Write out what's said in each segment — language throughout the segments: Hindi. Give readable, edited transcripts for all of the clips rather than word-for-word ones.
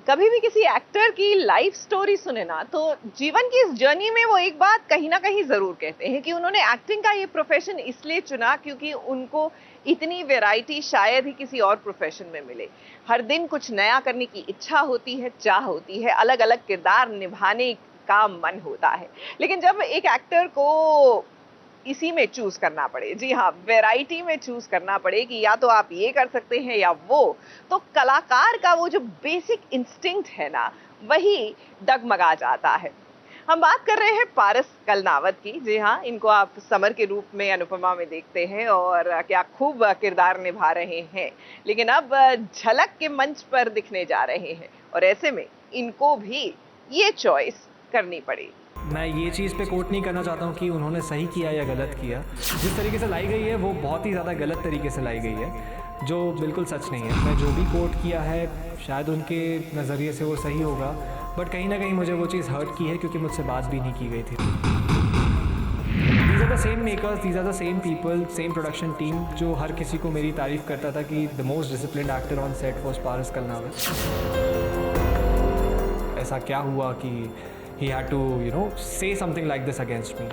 कभी भी किसी एक्टर की लाइफ स्टोरी सुने ना तो जीवन की इस जर्नी में वो एक बात कहीं ना कहीं जरूर कहते हैं कि उन्होंने एक्टिंग का ये प्रोफेशन इसलिए चुना क्योंकि उनको इतनी वैरायटी शायद ही किसी और प्रोफेशन में मिले। हर दिन कुछ नया करने की इच्छा होती है, चाह होती है, अलग अलग किरदार निभाने का मन होता है। लेकिन जब एक एक्टर को इसी में चूज करना पड़े, जी हाँ, वैरायटी में चूज करना पड़े कि या तो आप ये कर सकते हैं या वो, तो कलाकार का वो जो बेसिक इंस्टिंक्ट है ना, वही डगमगा जाता है। हम बात कर रहे हैं पारस कलनावत की। जी हाँ, इनको आप समर के रूप में अनुपमा में देखते हैं और क्या खूब किरदार निभा रहे हैं, लेकिन अब झलक के मंच पर दिखने जा रहे हैं और ऐसे में इनको भी ये चॉइस करनी पड़ी। मैं ये चीज़ पे कोट नहीं करना चाहता हूँ कि उन्होंने सही किया या गलत किया। जिस तरीके से लाई गई है वो बहुत ही ज़्यादा गलत तरीके से लाई गई है, जो बिल्कुल सच नहीं है। मैं जो भी कोट किया है शायद उनके नज़रिए से वो सही होगा, बट कहीं ना कहीं मुझे वो चीज़ हर्ट की है क्योंकि मुझसे बात भी नहीं की गई थी। These are the same makers, these are the same people, same production team जो हर किसी को मेरी तारीफ़ करता था कि the most disciplined actor on set was Paras Kalnawat. ऐसा क्या हुआ कि he had to say something like this against me।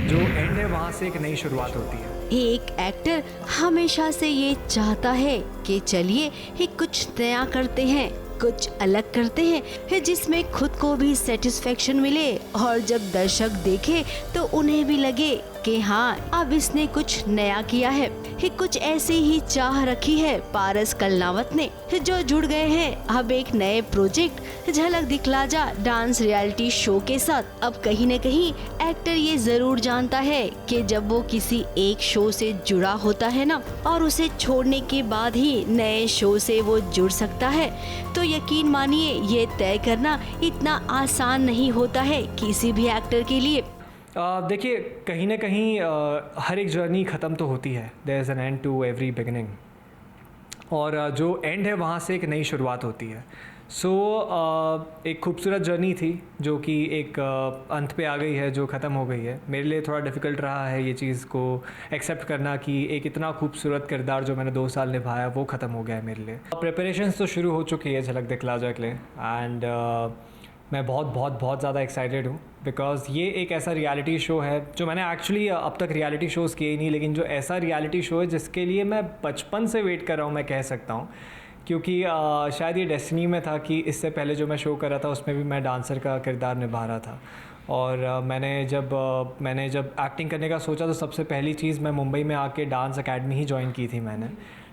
जो एंड है वहाँ से एक नई शुरुआत होती है। एक एक्टर हमेशा से ये चाहता है कि चलिए ही कुछ नया करते हैं, कुछ अलग करते हैं जिसमें खुद को भी सेटिस्फेक्शन मिले और जब दर्शक देखे तो उन्हें भी लगे कि हाँ, अब इसने कुछ नया किया है। कुछ ऐसी ही चाह रखी है पारस कलनावत ने, जो जुड़ गए हैं अब एक नए प्रोजेक्ट झलक दिखला जा डांस रियलिटी शो के साथ। अब कहीं न कहीं एक्टर ये जरूर जानता है कि जब वो किसी एक शो से जुड़ा होता है ना, और उसे छोड़ने के बाद ही नए शो से वो जुड़ सकता है, तो यकीन मानिए ये तय करना इतना आसान नहीं होता है किसी भी एक्टर के लिए। देखिए, कहीं ना कहीं हर एक जर्नी ख़त्म तो होती है। There is an end to every beginning, और जो एंड है वहाँ से एक नई शुरुआत होती है। सो एक खूबसूरत जर्नी थी जो कि एक अंत पे आ गई है, जो ख़त्म हो गई है। मेरे लिए थोड़ा डिफ़िकल्ट रहा है ये चीज़ को एक्सेप्ट करना कि एक इतना खूबसूरत किरदार जो मैंने 2 साल निभाया वो ख़त्म हो गया है मेरे लिए। प्रिपरेशंस तो शुरू हो चुकी है झलक दिखला जा के लिए, एंड मैं बहुत बहुत बहुत ज़्यादा एक्साइटेड हूँ बिकॉज़ ये एक ऐसा रियलिटी शो है जो मैंने एक्चुअली अब तक रियलिटी शोज़ किए ही नहीं, लेकिन जो ऐसा रियलिटी शो है जिसके लिए मैं बचपन से वेट कर रहा हूँ, मैं कह सकता हूँ। क्योंकि शायद ये डेस्टिनी में था कि इससे पहले जो मैं शो कर रहा था उसमें भी मैं डांसर का किरदार निभा रहा था। और मैंने जब एक्टिंग करने का सोचा तो सबसे पहली चीज़, मैं मुंबई में आके डांस अकेडमी ही ज्वाइन की थी मैंने,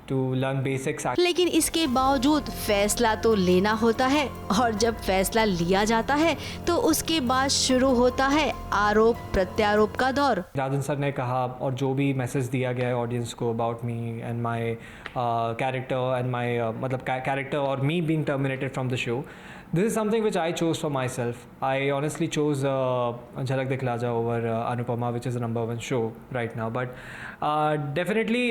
टू लर्न बेसिक्स। लेकिन इसके बावजूद फैसला तो लेना होता है, और जब फैसला लिया जाता है तो उसके बाद शुरू होता है आरोप प्रत्यारोप का दौर। राजन सर ने कहा और जो भी मैसेज दिया गया है ऑडियंस को about me and my character and my मतलब कैरेक्टर और me being terminated from the show, this is something which I chose for myself. I honestly chose Jhalak Dikhla Ja over Anupama, which is the number 1 show right now. But definitely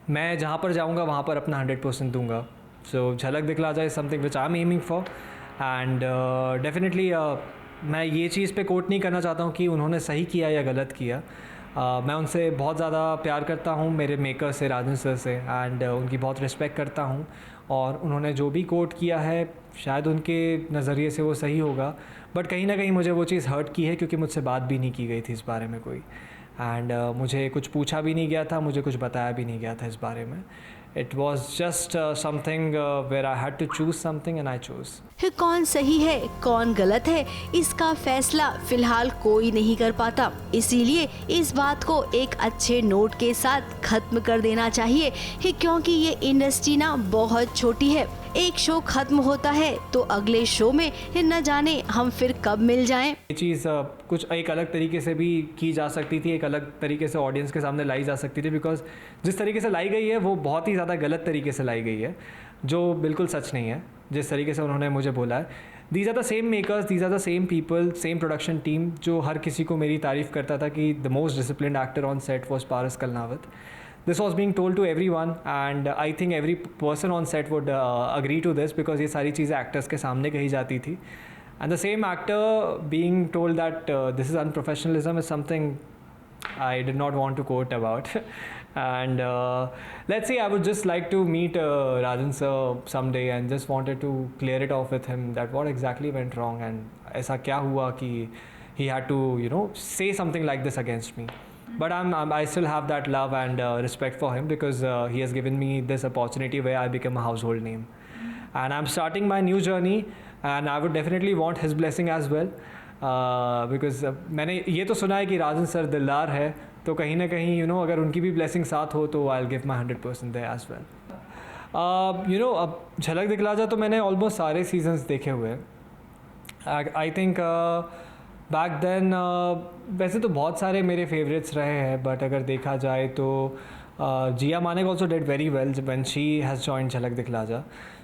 मैं जहाँ पर जाऊँगा वहाँ पर अपना 100% दूंगा. So झलक दिखला जा is something which I'm aiming for, and definitely मैं ये चीज़ पे कोट नहीं करना चाहता हूँ कि उन्होंने सही किया या गलत किया. मैं उनसे बहुत ज़्यादा प्यार करता हूँ, मेरे मेकर से, राजन सर से, एंड उनकी बहुत रिस्पेक्ट करता हूँ. और उन्होंने जो भी कोट किया है शायद उनके नज़रिए से वो सही होगा, बट कहीं ना कहीं मुझे वो चीज़ हर्ट की है क्योंकि मुझसे बात भी नहीं की गई थी इस बारे में कोई, एंड मुझे कुछ पूछा भी नहीं गया था, मुझे कुछ बताया भी नहीं गया था इस बारे में. It was just something where I had to choose something and I chose. कौन सही है कौन गलत है इसका फैसला फिलहाल कोई नहीं कर पाता, इसीलिए इस बात को एक अच्छे नोट के साथ खत्म कर देना चाहिए, क्योंकि ये इंडस्ट्री ना बहुत छोटी है. एक शो खत्म होता है तो अगले शो में न जाने हम फिर कब मिल जाएं. ये चीज़ कुछ एक अलग तरीके से भी की जा सकती थी, एक अलग तरीके से ऑडियंस के सामने लाई जा सकती थी, बिकॉज जिस तरीके से लाई गई है वो बहुत ही ज़्यादा गलत तरीके से लाई गई है, जो बिल्कुल सच नहीं है. जिस तरीके से उन्होंने मुझे बोला है, these are the same makers, these are the same people, same production team जो हर किसी को मेरी तारीफ़ करता था कि the most disciplined actor on set was Paras Kalnawat. This was being told to everyone, and I think every person on set would agree to this, because ये सारी चीज़ें actors के सामने कही जाती थी, and the same actor being told that this is unprofessionalism is something I did not want to quote about. And let's see, I would just like to meet Rajan sir someday and just wanted to clear it off with him that what exactly went wrong and ऐसा क्या हुआ कि he had to, you know, say something like this against me. But I still have that love and respect for him because he has given me this opportunity where I become a household name. And I'm starting my new journey and I would definitely want his blessing as well. Because मैंने ये तो सुना है कि राजन सर दिलदार है, तो कहीं ना कहीं you know अगर उनकी भी blessing साथ हो तो I'll give my 100% there as well. You know अब झलक दिखला जा तो मैंने almost सारे seasons देखे हुए हैं. I think बैक देन वैसे तो बहुत सारे मेरे फेवरेट्स रहे हैं, बट अगर देखा जाए तो Jiya Manek also did very well when she has joined Jhalak Dikhhla जा.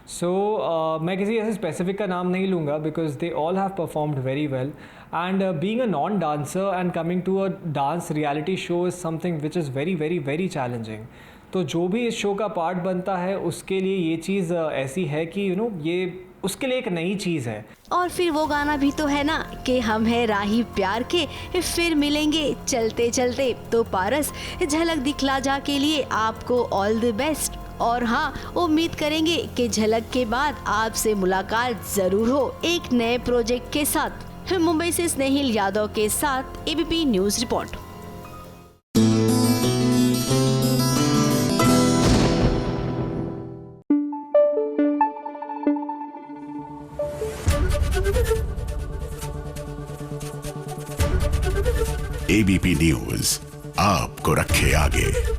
सो मैं किसी ऐसे स्पेसिफिक का नाम नहीं लूँगा because they all have performed very well. And being a non dancer and coming to a dance reality show is something which is very very very challenging. तो जो भी इस शो का पार्ट बनता है उसके लिए ये चीज़ ऐसी है कि यू नो ये उसके लिए एक नई चीज़ है. और फिर वो गाना भी तो है ना कि हम हैं राही प्यार के, फिर मिलेंगे चलते चलते. तो पारस, झलक दिखला जा के लिए आपको ऑल द बेस्ट. और हाँ, उम्मीद करेंगे कि झलक के बाद आपसे मुलाकात जरूर हो एक नए प्रोजेक्ट के साथ. मुंबई से स्नेहिल यादव के साथ ABP news report. ABP news आपको रखे आगे.